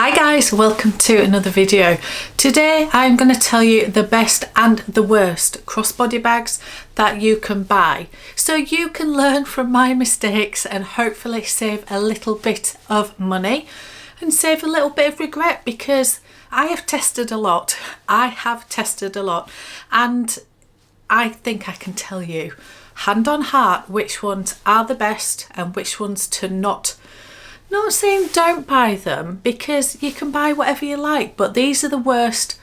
Hi guys, welcome to another video. Today I'm going to tell you the best and the worst crossbody bags that you can buy, so you can learn from my mistakes and hopefully save a little bit of money and save a little bit of regret, because I have tested a lot. And I think I can tell you hand on heart which ones are the best and which ones to not saying don't buy them, because you can buy whatever you like, but these are the worst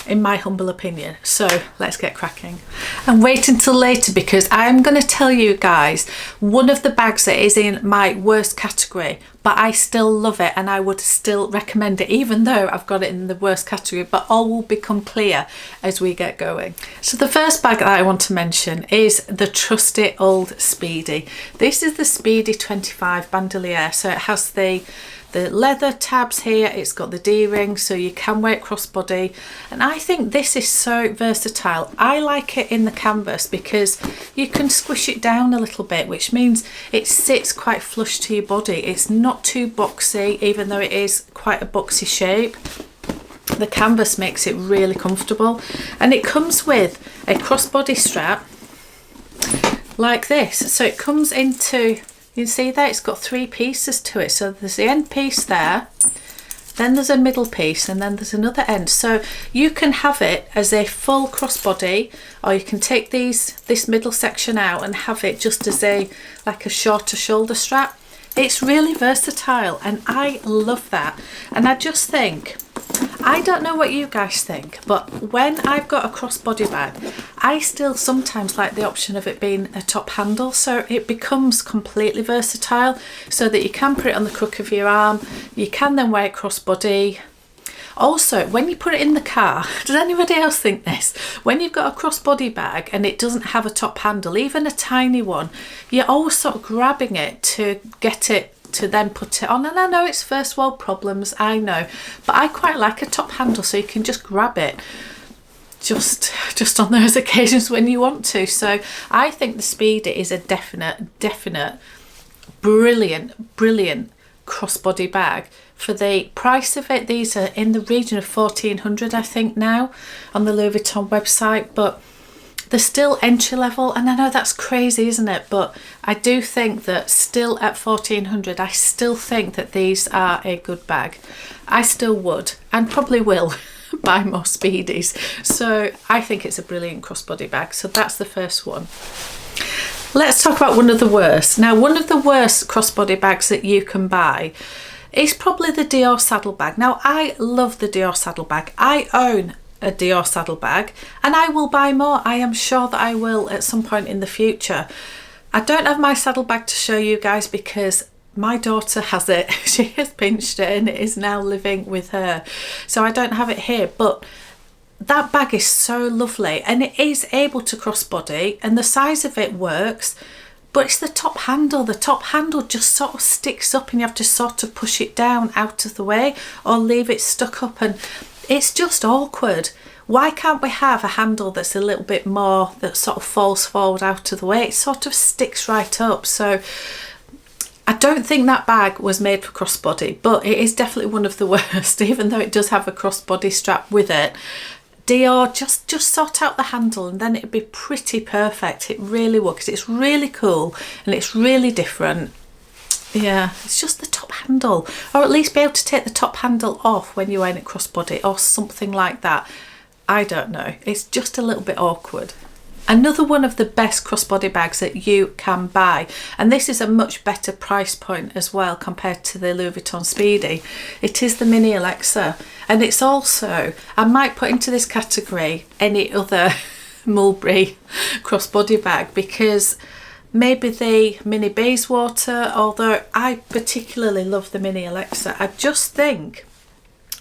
in my humble opinion. So let's get cracking and wait until later, because I'm going to tell you guys one of the bags that is in my worst category, but I still love it and I would still recommend it even though I've got it in the worst category, but all will become clear as we get going. So the first bag that I want to mention is the trusty old Speedy. This is the Speedy 25 bandolier. So it has the leather tabs here, it's got the D-ring, so you can wear it crossbody, and I think this is so versatile. I like it in the canvas because you can squish it down a little bit, which means it sits quite flush to your body. It's not too boxy, even though it is quite a boxy shape. The canvas makes it really comfortable, and it comes with a crossbody strap like this. So it comes into, you can see that it's got three pieces to it. So there's the end piece there, then there's a middle piece, and then there's another end. So you can have it as a full crossbody, or you can take this middle section out and have it just as like a shorter shoulder strap. It's really versatile and I love that. And I just think, I don't know what you guys think, but when I've got a crossbody bag, I still sometimes like the option of it being a top handle, so it becomes completely versatile, so that you can put it on the crook of your arm, you can then wear it crossbody. Also, when you put it in the car, does anybody else think this? When you've got a crossbody bag and it doesn't have a top handle, even a tiny one, you're always sort of grabbing it to get it to then put it on. And I know it's first world problems, I know, but I quite like a top handle, so you can just grab it just on those occasions when you want to. So I think the Speedy is a definite brilliant crossbody bag. For the price of it, these are in the region of 1400 I think now on the Louis Vuitton website, but they're still entry level, and I know that's crazy, isn't it? But I do think that still at 1400, I still think that these are a good bag. I still would and probably will buy more Speedies. So I think it's a brilliant crossbody bag. So that's the first one. Let's talk about one of the worst. Now, one of the worst crossbody bags that you can buy is probably the Dior saddlebag. Now, I love the Dior saddlebag. I own a Dior saddlebag and I will buy more. I am sure that I will at some point in the future. I don't have my saddlebag to show you guys because my daughter has it. She has pinched it and it is now living with her, so I don't have it here. But that bag is so lovely and it is able to crossbody and the size of it works, but it's the top handle. The top handle just sort of sticks up and you have to sort of push it down out of the way or leave it stuck up, and it's just awkward. Why can't we have a handle that's a little bit more, that sort of falls forward out of the way? It sort of sticks right up. So I don't think that bag was made for crossbody, but it is definitely one of the worst, even though it does have a crossbody strap with it. Dior, just sort out the handle and then it'd be pretty perfect. It really would, because it's really cool and it's really different. Yeah, it's just the top handle, or at least be able to take the top handle off when you're wearing it crossbody or something like that. I don't know, it's just a little bit awkward. Another one of the best crossbody bags that you can buy, and this is a much better price point as well compared to the Louis Vuitton Speedy, it is the Mini Alexa. And it's also, I might put into this category any other Mulberry crossbody bag, because maybe the Mini Bayswater, although I particularly love the Mini Alexa. I just think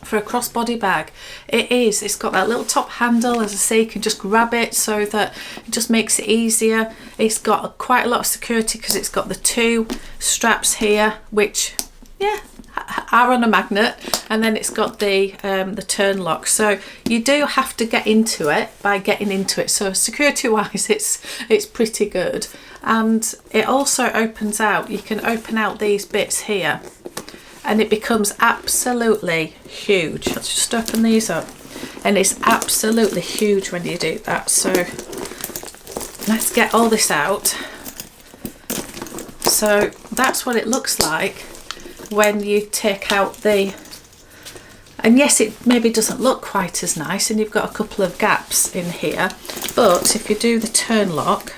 for a crossbody bag, it's got that little top handle, as I say, you can just grab it so that it just makes it easier. It's got quite a lot of security because it's got the two straps here, which are on a magnet, and then it's got the turn lock, so you do have to get into it by getting into it. So security wise, it's pretty good. And it also opens out, you can open out these bits here and it becomes absolutely huge. Let's just open these up, and it's absolutely huge when you do that. So let's get all this out. So that's what it looks like when you take out the, and yes, it maybe doesn't look quite as nice, and you've got a couple of gaps in here, but if you do the turn lock,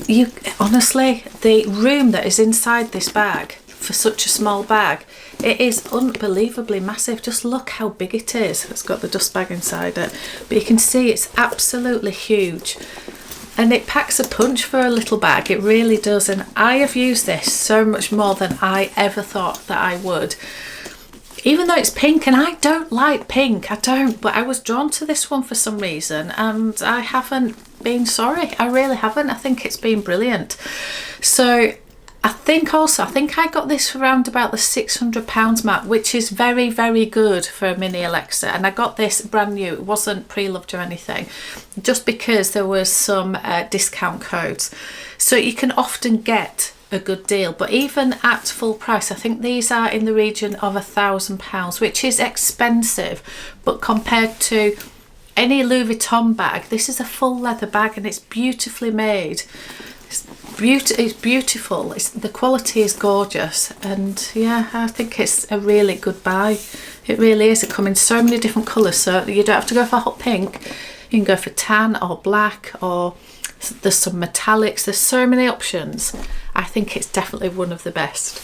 you honestly, the room that is inside this bag for such a small bag, it is unbelievably massive. Just look how big it is. It's got the dust bag inside it, but you can see it's absolutely huge, and it packs a punch for a little bag. It really does, and I have used this so much more than I ever thought that I would. Even though it's pink, and I don't like pink, I don't, but I was drawn to this one for some reason, and I haven't been sorry. I really haven't. I think it's been brilliant. So I think I got this for around about the £600 mark, which is very, very good for a mini Alexa. And I got this brand new. It wasn't pre-loved or anything, just because there was some discount codes. So you can often get a good deal, but even at full price, I think these are in the region of £1,000, which is expensive, but compared to any Louis Vuitton bag, this is a full leather bag, and it's beautifully made. It's beautiful. The quality is gorgeous, and yeah, I think it's a really good buy. It really is. It comes in so many different colours, so you don't have to go for hot pink. You can go for tan or black, or there's some metallics. There's so many options. I think it's definitely one of the best.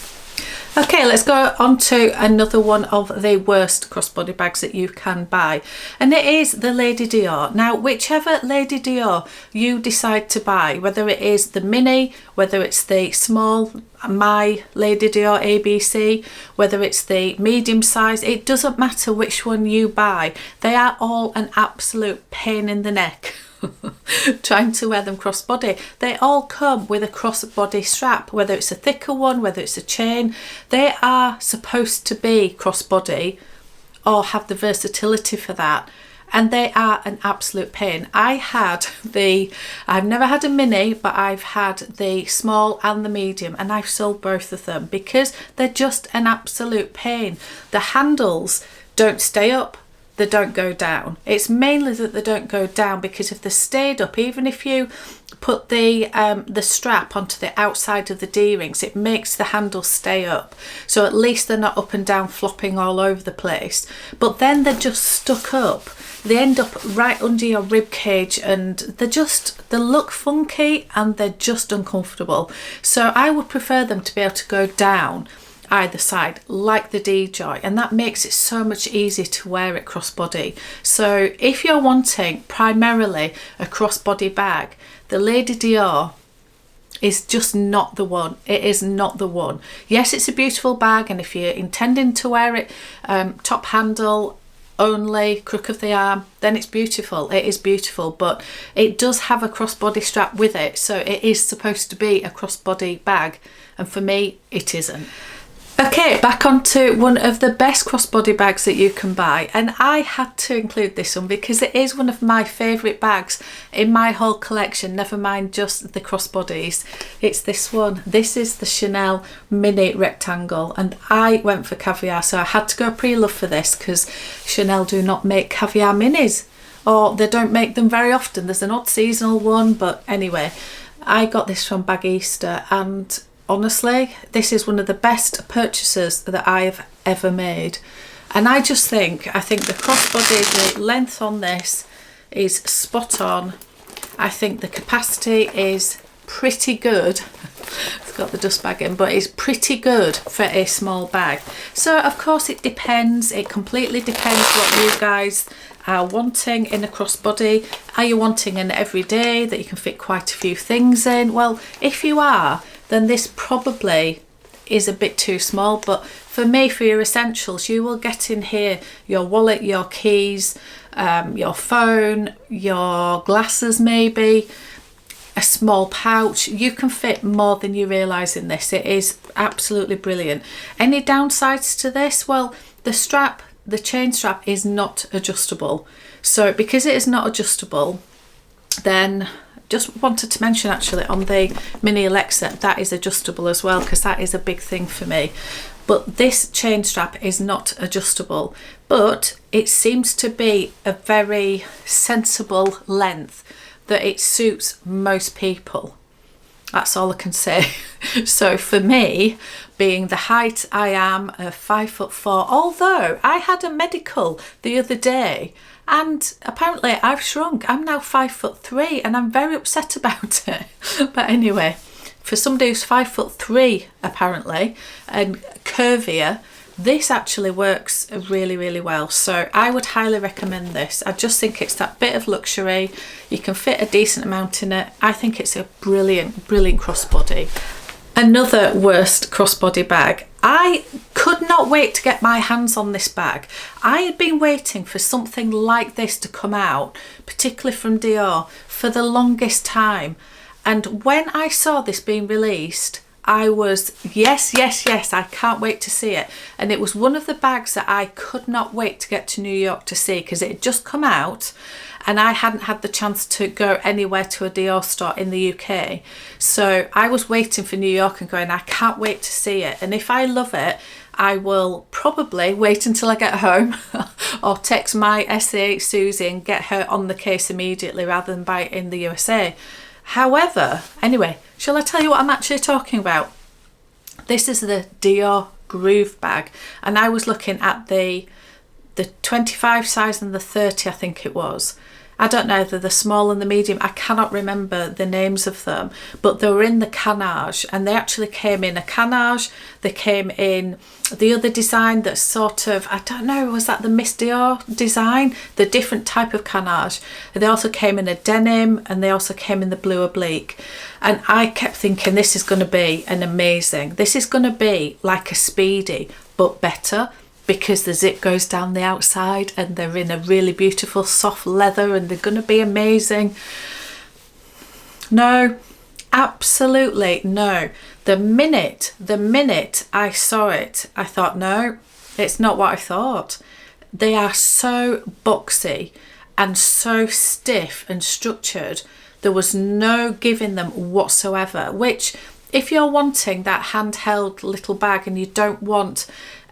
Okay, let's go on to another one of the worst crossbody bags that you can buy, and it is the Lady Dior. Now, whichever Lady Dior you decide to buy, whether it is the mini, whether it's the small, my Lady Dior ABC, whether it's the medium size, it doesn't matter which one you buy. They are all an absolute pain in the neck. Trying to wear them crossbody. They all come with a crossbody strap, whether it's a thicker one, whether it's a chain. They are supposed to be crossbody or have the versatility for that, and they are an absolute pain. I've never had a mini, but I've had the small and the medium, and I've sold both of them because they're just an absolute pain. The handles don't stay up, they don't go down. It's mainly that they don't go down because if they stayed up, even if you put the strap onto the outside of the D-rings, it makes the handle stay up, so at least they're not up and down flopping all over the place. But then they're just stuck up. They end up right under your rib cage, and they look funky, and they're just uncomfortable. So I would prefer them to be able to go down either side like the D-Joy, and that makes it so much easier to wear it crossbody. So if you're wanting primarily a crossbody bag, the Lady Dior is just not the one. It is not the one. Yes, it's a beautiful bag, and if you're intending to wear it top handle only, crook of the arm, then it's beautiful. It is beautiful, but it does have a crossbody strap with it, so it is supposed to be a crossbody bag, and for me it isn't. Okay, back onto one of the best crossbody bags that you can buy, and I had to include this one because it is one of my favourite bags in my whole collection, never mind just the crossbodies. It's this one. This is the Chanel mini rectangle, and I went for caviar, so I had to go pre-love for this because Chanel do not make caviar minis, or they don't make them very often. There's an odd seasonal one, but anyway, I got this from Baguette, and honestly, this is one of the best purchases that I've ever made. And I think the crossbody, the length on this is spot on. I think the capacity is pretty good. It's got the dust bag in, but it's pretty good for a small bag. So of course it depends. It completely depends what you guys are wanting in a crossbody. Are you wanting an everyday that you can fit quite a few things in? Well, if you are, then this probably is a bit too small, but for me, for your essentials, you will get in here your wallet, your keys, your phone, your glasses maybe, a small pouch. You can fit more than you realise in this. It is absolutely brilliant. Any downsides to this? Well, the chain strap is not adjustable. So because it is not adjustable, then just wanted to mention actually on the Mini Alexa, that is adjustable as well, because that is a big thing for me. But this chain strap is not adjustable, but it seems to be a very sensible length that it suits most people. That's all I can say. So for me, being the height I am, 5'4", although I had a medical the other day and apparently I've shrunk. I'm now 5'3" and I'm very upset about it. But anyway, for somebody who's 5'3" apparently and curvier, this actually works really, really well. So I would highly recommend this. I just think it's that bit of luxury. You can fit a decent amount in it. I think it's a brilliant, brilliant crossbody. Another worst crossbody bag. I could not wait to get my hands on this bag. I had been waiting for something like this to come out, particularly from Dior, for the longest time. And when I saw this being released, I was, yes, I can't wait to see it. And it was one of the bags that I could not wait to get to New York to see, because it had just come out and I hadn't had the chance to go anywhere to a Dior store in the UK. So I was waiting for New York and going, I can't wait to see it. And if I love it, I will probably wait until I get home or text my SA Susie and get her on the case immediately rather than buy it in the USA. However, anyway, shall I tell you what I'm actually talking about? This is the Dior Groove bag, and I was looking at the 25 size and the 30, I think it was. I don't know, the small and the medium, I cannot remember the names of them, but they were in the canage, and they actually came in a canage. They came in the other design that's sort of, I don't know, was that the Miss Dior design? The different type of canage. They also came in a denim, and they also came in the blue oblique. And I kept thinking, this is going to be an amazing, this is going to be like a Speedy, but better, because the zip goes down the outside and they're in a really beautiful soft leather and they're going to be amazing. No, absolutely no. The minute I saw it, I thought, no, it's not what I thought. They are so boxy and so stiff and structured. There was no giving them whatsoever, which if you're wanting that handheld little bag and you don't want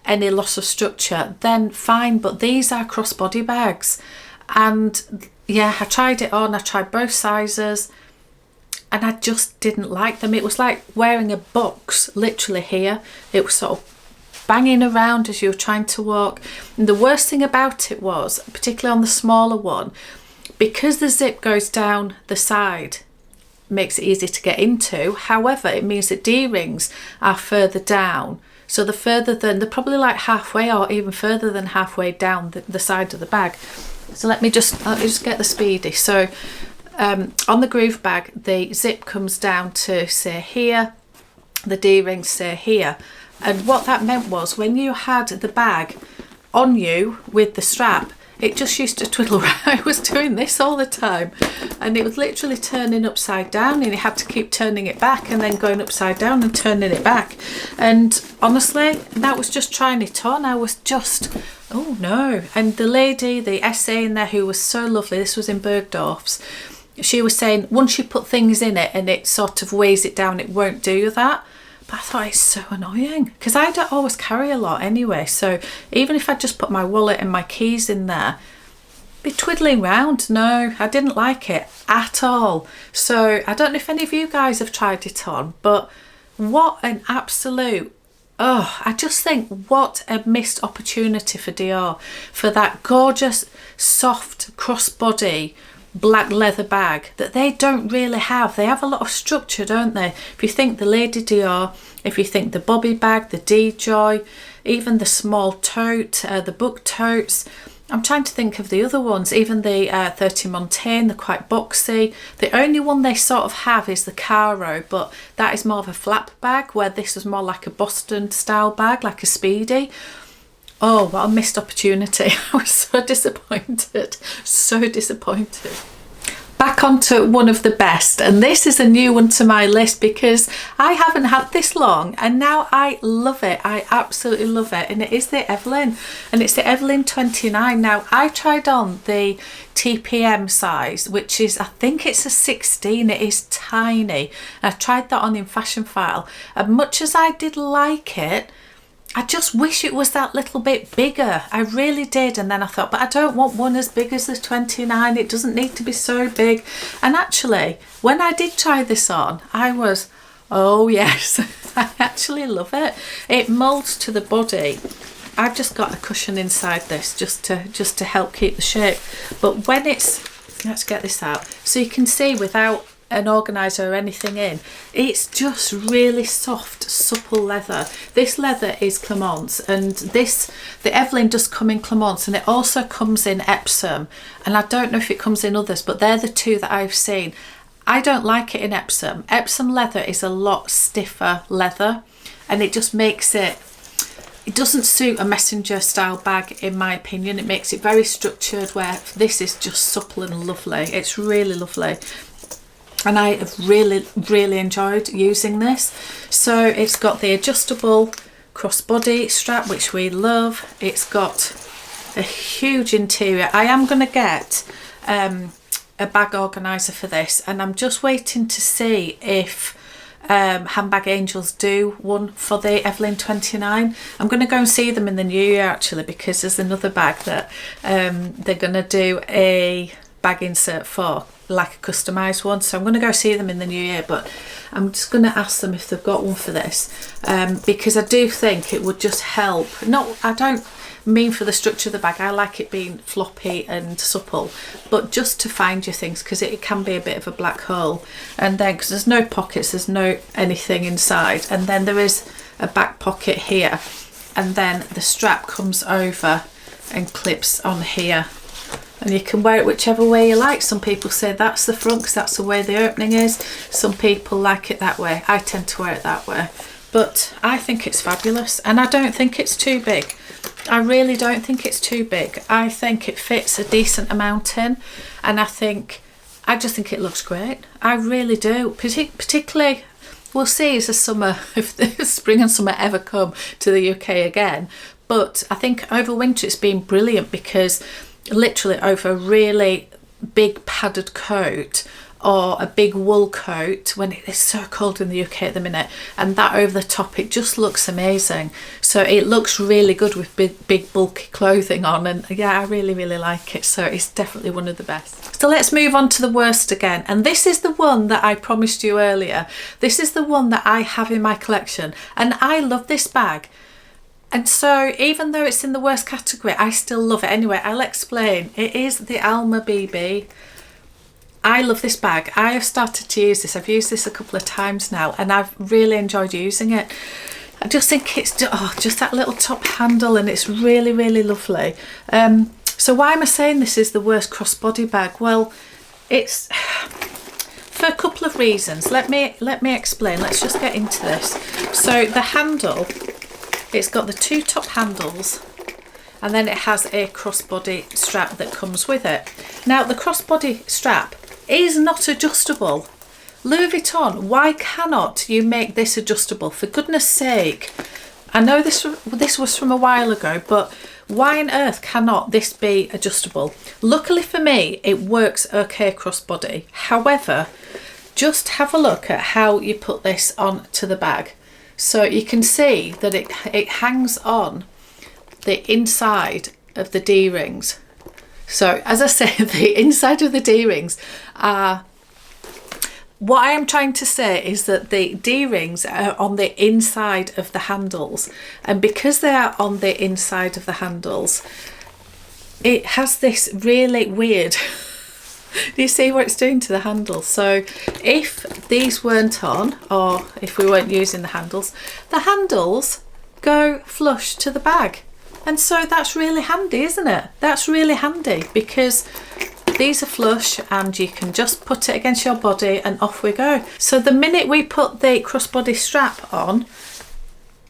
any loss of structure, then fine, but these are crossbody bags. And yeah, I tried it on, I tried both sizes, and I just didn't like them. It was like wearing a box literally here. It was sort of banging around as you were trying to walk. And the worst thing about it was, particularly on the smaller one, because the zip goes down the side, makes it easy to get into. However, it means that D-rings are further down. So they're probably like halfway or even further than halfway down the side of the bag. So let me just get the Speedy. So on the Groove bag, the zip comes down to say here, the D-rings say here. And what that meant was when you had the bag on you with the strap, it just used to twiddle around. I was doing this all the time and it was literally turning upside down, and you had to keep turning it back and then going upside down and turning it back. And honestly, that was just trying it on. I was just, oh no. And the lady, the SA in there who was so lovely, this was in Bergdorf's, she was saying once you put things in it and it sort of weighs it down, it won't do that. But I thought, it's so annoying because I don't always carry a lot anyway. So even if I just put my wallet and my keys in there, be twiddling round. No, I didn't like it at all. So I don't know if any of you guys have tried it on, but what an absolute, I just think what a missed opportunity for Dior, for that gorgeous soft crossbody black leather bag that they don't really have. They have a lot of structure, don't they? If you think the Lady Dior, if you think the Bobby bag, the D-Joy, even the small tote, the book totes, I'm trying to think of the other ones, even the 30 Montaigne, they're quite boxy. The only one they sort of have is the Caro, but that is more of a flap bag, where this is more like a Boston style bag, like a Speedy. Oh, what a missed opportunity. I was so disappointed. So disappointed. back onto one of the best, and this is a new one to my list because I haven't had this long and now I love it. I absolutely love it, and it is the Evelyn, and it's the Evelyn 29. Now I tried on the TPM size, which is, I think it's a 16. It is tiny. I tried that on in Fashion File, and much as I did like it, I just wish it was that little bit bigger. I really did. And then I thought, but I don't want one as big as the 29. It doesn't need to be so big. And actually, when I did try this on, I was, oh yes, I actually love it. It molds to the body. I've just got a cushion inside this just to help keep the shape. But when it's, let's get this out so you can see without an organizer or anything in, it's just really soft, supple leather. This leather is Clemence, and the Evelyn does come in Clemence, and it also comes in Epsom, and I don't know if it comes in others, but they're the two that I've seen. I don't like it in Epsom. Epsom leather is a lot stiffer leather, and it just makes it doesn't suit a messenger style bag, in my opinion. It makes it very structured, where this is just supple and lovely. It's really lovely. And I have really enjoyed using this. So it's got the adjustable crossbody strap, which we love. It's got a huge interior. I am going to get a bag organizer for this, and I'm just waiting to see if Handbag Angels do one for the Evelyn 29. I'm going to go and see them in the new year actually, because there's another bag that they're going to do a bag insert for, like a customized one. So I'm going to go see them in the new year, but I'm just going to ask them if they've got one for this, because I do think it would just help. I don't mean for the structure of the bag, I like it being floppy and supple, but just to find your things, because it can be a bit of a black hole. And then because there's no pockets, there's no anything inside, and then there is a back pocket here, and then the strap comes over and clips on here, and you can wear it whichever way you like. Some people say that's the front because that's the way the opening is. Some people like it that way. I tend to wear it that way, but I think it's fabulous, and I don't think it's too big. I really don't think it's too big. I think it fits a decent amount in, and I just think it looks great. I really do. Particularly, we'll see as the summer, if the spring and summer ever come to the UK again, but I think over winter it's been brilliant, because literally over a really big padded coat or a big wool coat, when it is so cold in the UK at the minute, and that over the top, it just looks amazing. So it looks really good with big bulky clothing on, and yeah, I really like it. So it's definitely one of the best. So let's move on to the worst again, and this is the one that I promised you earlier. This is the one that I have in my collection, and I love this bag. And so even though it's in the worst category, I still love it. Anyway, I'll explain. It is the Alma BB. I love this bag. I have started to use this. I've used this a couple of times now, and I've really enjoyed using it. I just think it's just that little top handle, and it's really lovely. So why am I saying this is the worst crossbody bag? Well, it's for a couple of reasons. Let me explain. Let's just get into this. So the handle, it's got the two top handles, and then it has a crossbody strap that comes with it. Now the crossbody strap is not adjustable. Louis Vuitton, why cannot you make this adjustable? For goodness sake. I know this was from a while ago, but why on earth cannot this be adjustable? Luckily for me, it works okay crossbody. However, just have a look at how you put this onto the bag. So you can see that it hangs on the inside of the D-rings. So as I say, the inside of the D-rings are, what I am trying to say is that the D-rings are on the inside of the handles, and because they are on the inside of the handles, it has this really weird do you see what it's doing to the handle? So if these weren't on, or if we weren't using the handles go flush to the bag. And so that's really handy, isn't it? That's really handy, because these are flush and you can just put it against your body and off we go. So the minute we put the crossbody strap on,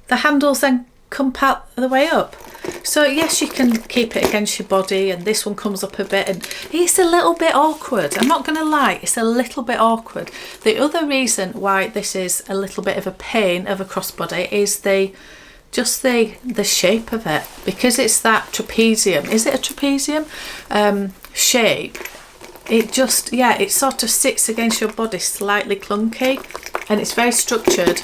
the handles then come part of the way up. So yes, you can keep it against your body, and this one comes up a bit, and it's a little bit awkward. I'm not going to lie, it's a little bit awkward. The other reason why this is a little bit of a pain of a crossbody is the shape of it, because it's that trapezium. Is it a trapezium shape? It just, yeah, it sort of sits against your body slightly clunky, and it's very structured.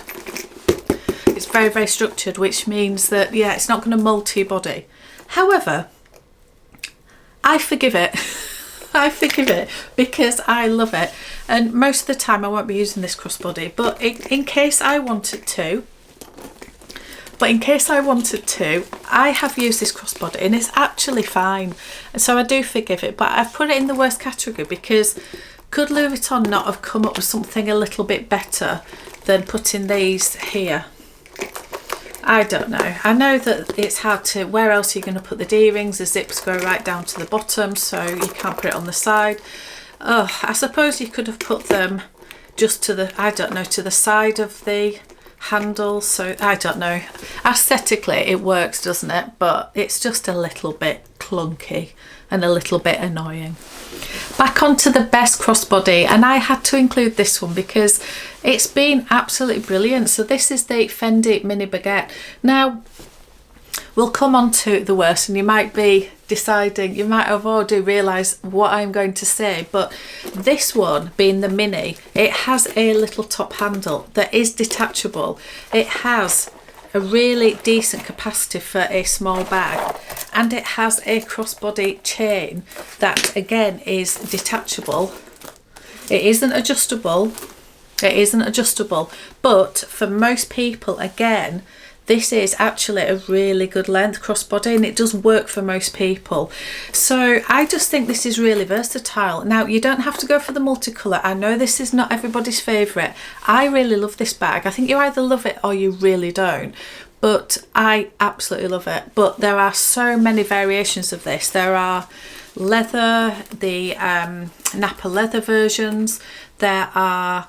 It's very, very structured, which means that, yeah, it's not going to mould to your body. However, I forgive it. I forgive it because I love it. And most of the time I won't be using this crossbody, but in case I wanted to, I have used this crossbody and it's actually fine. And so I do forgive it, but I've put it in the worst category because could Louis Vuitton not have come up with something a little bit better than putting these here? I don't know. I know that it's hard to, where else are you going to put the D-rings? The zips go right down to the bottom, so you can't put it on the side. Oh, I suppose you could have put them just to the, I don't know, to the side of the handle. So I don't know. Aesthetically it works, doesn't it? But it's just a little bit clunky and a little bit annoying. Back onto the best crossbody, and I had to include this one because it's been absolutely brilliant. So this is the Fendi Mini Baguette. Now we'll come on to the worst, and you might be deciding, you might have already realised what I'm going to say, but this one being the mini, it has a little top handle that is detachable. It has a really decent capacity for a small bag, and it has a crossbody chain that again is detachable. It isn't adjustable, but for most people, again, this is actually a really good length crossbody, and it does work for most people. So I just think this is really versatile. Now you don't have to go for the multicolour. I know this is not everybody's favourite. I really love this bag. I think you either love it or you really don't, but I absolutely love it. But there are so many variations of this. There are leather, the Napa leather versions, there are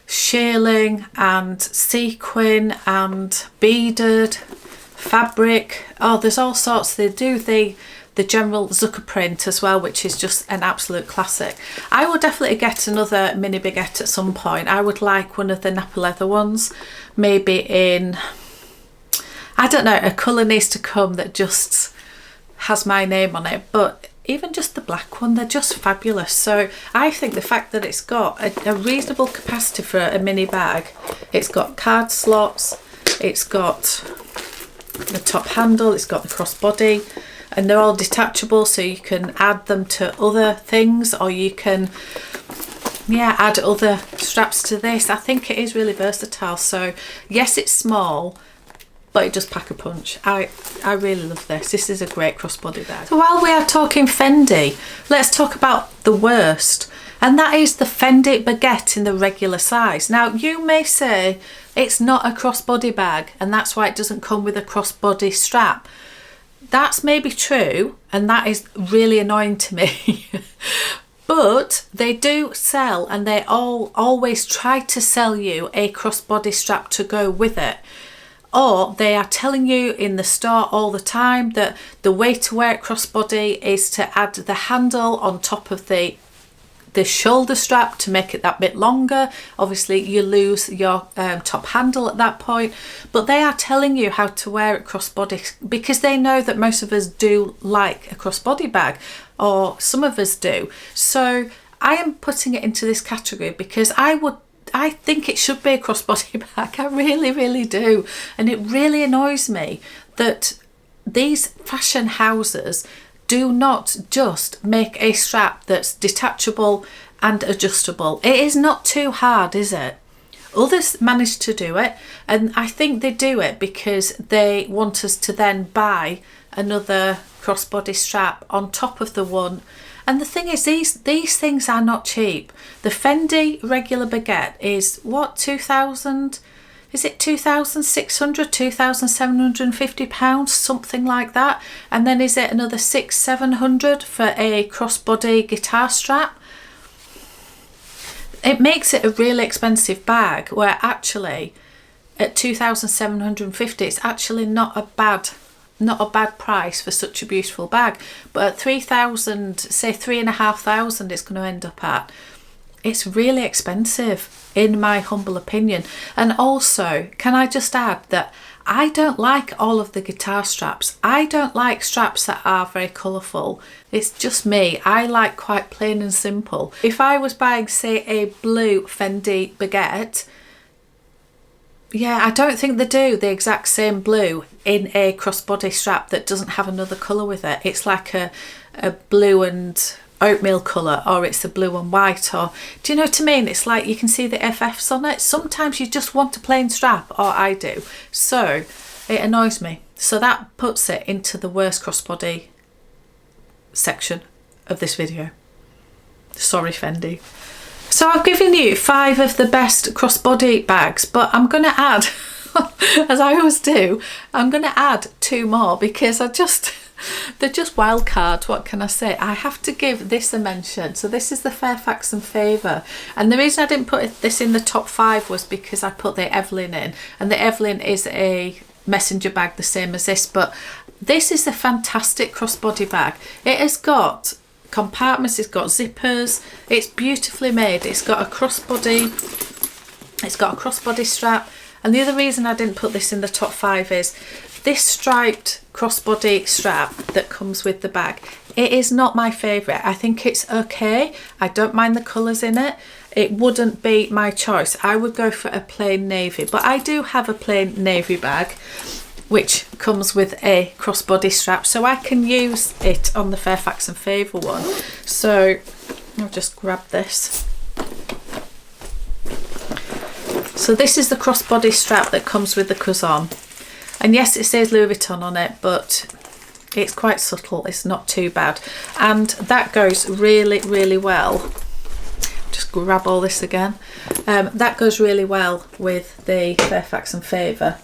shearling and sequin and beaded fabric. Oh, there's all sorts. They do the general Zucker print as well, which is just an absolute classic. I will definitely get another mini baguette at some point. I would like one of the Napa leather ones, maybe in, I don't know, a colour needs to come that just has my name on it, but even just the black one, they're just fabulous. So I think the fact that it's got a reasonable capacity for a mini bag, it's got card slots, it's got the top handle, it's got the crossbody, and they're all detachable, so you can add them to other things, or you can, yeah, add other straps to this. I think it is really versatile. So yes, it's small, but it does pack a punch. I really love this. This is a great crossbody bag. So while we are talking Fendi, let's talk about the worst, and that is the Fendi baguette in the regular size. Now you may say it's not a crossbody bag and that's why it doesn't come with a crossbody strap. That's maybe true, and that is really annoying to me. But they do sell, and they always try to sell you a crossbody strap to go with it. Or they are telling you in the store all the time that the way to wear it crossbody is to add the handle on top of the shoulder strap to make it that bit longer. Obviously you lose your top handle at that point, but they are telling you how to wear it crossbody because they know that most of us do like a crossbody bag, or some of us do. So I am putting it into this category because I think it should be a crossbody bag. I really, really do. And it really annoys me that these fashion houses do not just make a strap that's detachable and adjustable. It is not too hard, is it? Others manage to do it, and I think they do it because they want us to then buy another crossbody strap on top of the one. And the thing is, these things are not cheap. The Fendi regular baguette is what, 2,000? Is it 2,600, 2,750 pounds, something like that? And then is it another 600-700 for a crossbody guitar strap? It makes it a really expensive bag, where actually at 2,750 it's actually not a bad not a bad price for such a beautiful bag. But at 3,000, say 3,500 it's going to end up at, it's really expensive in my humble opinion. And also, can I just add that I don't like all of the guitar straps. I don't like straps that are very colourful. It's just me. I like quite plain and simple. If I was buying, say, a blue Fendi baguette, yeah, I don't think they do the exact same blue in a crossbody strap that doesn't have another colour with it. It's like a blue and oatmeal colour, or it's a blue and white, or do you know what I mean? It's like you can see the FFs on it. Sometimes you just want a plain strap, or I do, so it annoys me. So that puts it into the worst crossbody section of this video. Sorry, Fendi. So I've given you 5 of the best crossbody bags, but I'm going to add, as I always do, I'm going to add 2 more because they're just wild cards. What can I say? I have to give this a mention. So this is the Fairfax and Favour, and the reason I didn't put this in the top 5 was because I put the Evelyn in, and the Evelyn is a messenger bag the same as this, but this is a fantastic crossbody bag. It has got compartments, it's got zippers, it's beautifully made, it's got a crossbody strap. And the other reason I didn't put this in the top 5 is this striped crossbody strap that comes with the bag. It is not my favourite. I think it's okay. I don't mind the colours in it. It wouldn't be my choice. I would go for a plain navy, but I do have a plain navy bag which comes with a crossbody strap, so I can use it on the Fairfax and Favour one. So I'll just grab this. So this is the crossbody strap that comes with the cousin. And yes, it says Louis Vuitton on it, but it's quite subtle. It's not too bad. And that goes really, really well. Just grab all this again. That goes really well with the Fairfax and Favour.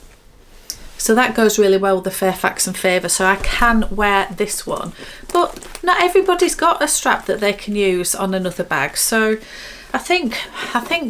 So that goes really well with the Fairfax and Favour. So I can wear this one. But not everybody's got a strap that they can use on another bag. So I think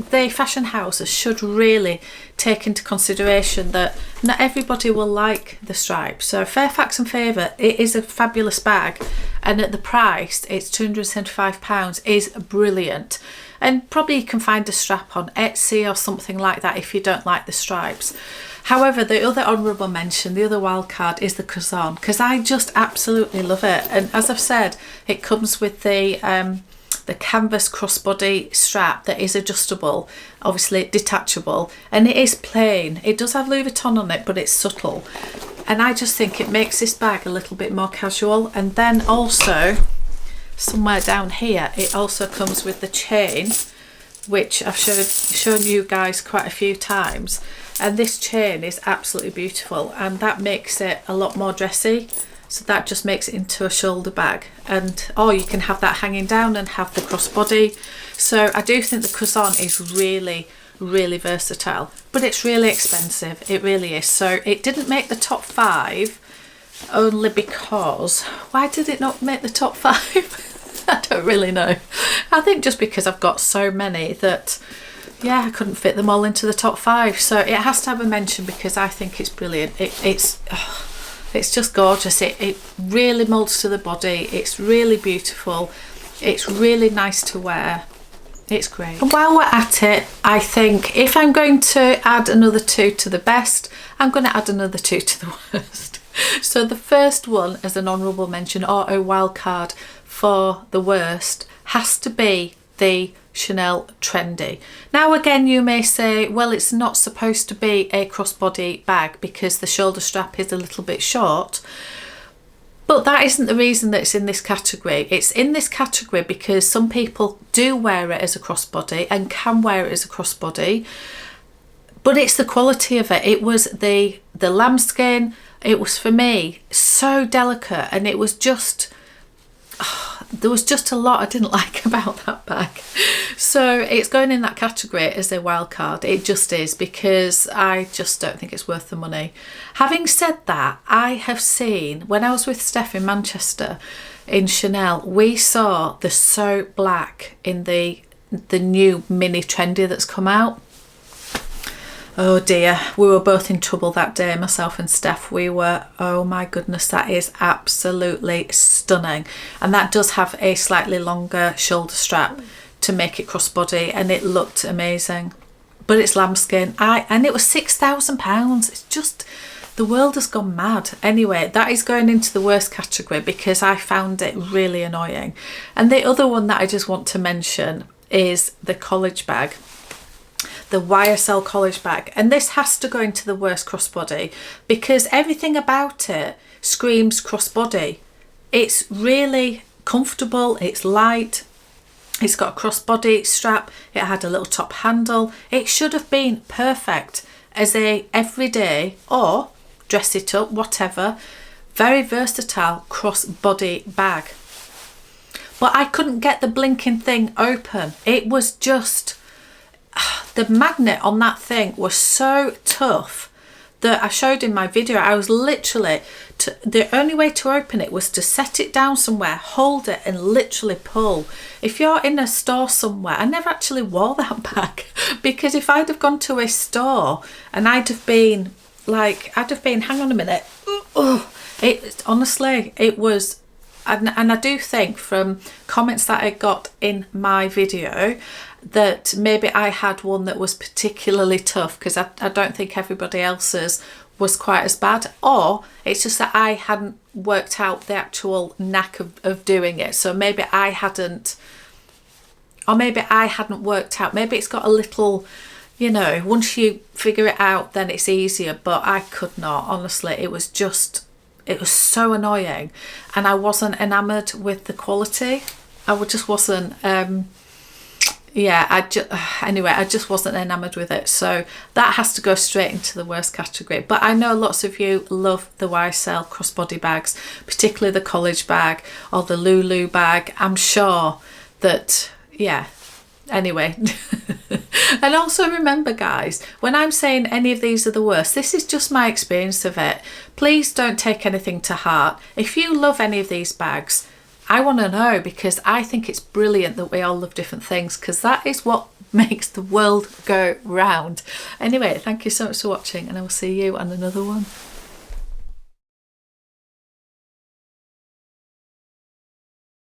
the fashion houses should really take into consideration that not everybody will like the stripes. So Fairfax and Favour, it is a fabulous bag, and at the price, it's £275, is brilliant. And probably you can find a strap on Etsy or something like that if you don't like the stripes. However, the other honourable mention, the other wild card, is the cousin, because I just absolutely love it. And as I've said, it comes with the canvas crossbody strap that is adjustable, obviously detachable, and it is plain. It does have Louis Vuitton on it, but it's subtle, and I just think it makes this bag a little bit more casual. And then also somewhere down here it also comes with the chain, which I've shown you guys quite a few times, and this chain is absolutely beautiful, and that makes it a lot more dressy. So that just makes it into a shoulder bag, and or you can have that hanging down and have the crossbody. So I do think the cousin is really, really versatile, but it's really expensive. It really is. So it didn't make the top 5 only because, why did it not make the top 5? I don't really know. I think just because I've got so many that, yeah, I couldn't fit them all into the top 5. So it has to have a mention because I think it's brilliant. It's just gorgeous. It really molds to the body. It's really beautiful. It's really nice to wear. It's great. And while we're at it, I think if I'm going to add another 2 to the best, I'm going to add another 2 to the worst. So the first one as an honourable mention, or a wild card for the worst, has to be the Chanel Trendy. Now again, you may say, well, it's not supposed to be a crossbody bag because the shoulder strap is a little bit short, but that isn't the reason that it's in this category. It's in this category because some people do wear it as a crossbody and can wear it as a crossbody, but it's the quality of it. It was the lambskin. It was, for me, so delicate, and it was just, there was just a lot I didn't like about that bag. So it's going in that category as a wild card. It just is, because I just don't think it's worth the money. Having said that, I have seen, when I was with Steph in Manchester in Chanel, we saw the So Black in the new mini trendy that's come out. Oh dear, we were both in trouble that day, myself and Steph. We were, oh my goodness, that is absolutely stunning. And that does have a slightly longer shoulder strap to make it crossbody, and it looked amazing. But it's lambskin, and it was £6,000. It's just, the world has gone mad. Anyway, that is going into the worst category because I found it really annoying. And the other one that I just want to mention is the college bag. The YSL college bag, and this has to go into the worst crossbody because everything about it screams crossbody. It's really comfortable, it's light, it's got a crossbody strap, it had a little top handle. It should have been perfect as a everyday or dress it up, whatever, very versatile crossbody bag. But I couldn't get the blinking thing open. It was just, the magnet on that thing was so tough that I showed in my video. I was literally, the only way to open it was to set it down somewhere, hold it and literally pull. If you're in a store somewhere, I never actually wore that bag because if I'd have gone to a store and I'd have been, hang on a minute. Honestly, it was, and I do think from comments that I got in my video that maybe I had one that was particularly tough because I don't think everybody else's was quite as bad, or it's just that I hadn't worked out the actual knack of doing it. So maybe I hadn't worked out, maybe it's got a little, you know, once you figure it out then it's easier, but I could not, honestly. It was so annoying, and I wasn't enamoured with the quality. I just wasn't, anyway, I just wasn't enamoured with it. So that has to go straight into the worst category. But I know lots of you love the YSL crossbody bags, particularly the college bag or the Lulu bag. I'm sure that, yeah, anyway. And also remember, guys, when I'm saying any of these are the worst, this is just my experience of it. Please don't take anything to heart. If you love any of these bags, I want to know, because I think it's brilliant that we all love different things, because that is what makes the world go round. Anyway, thank you so much for watching, and I will see you on another one.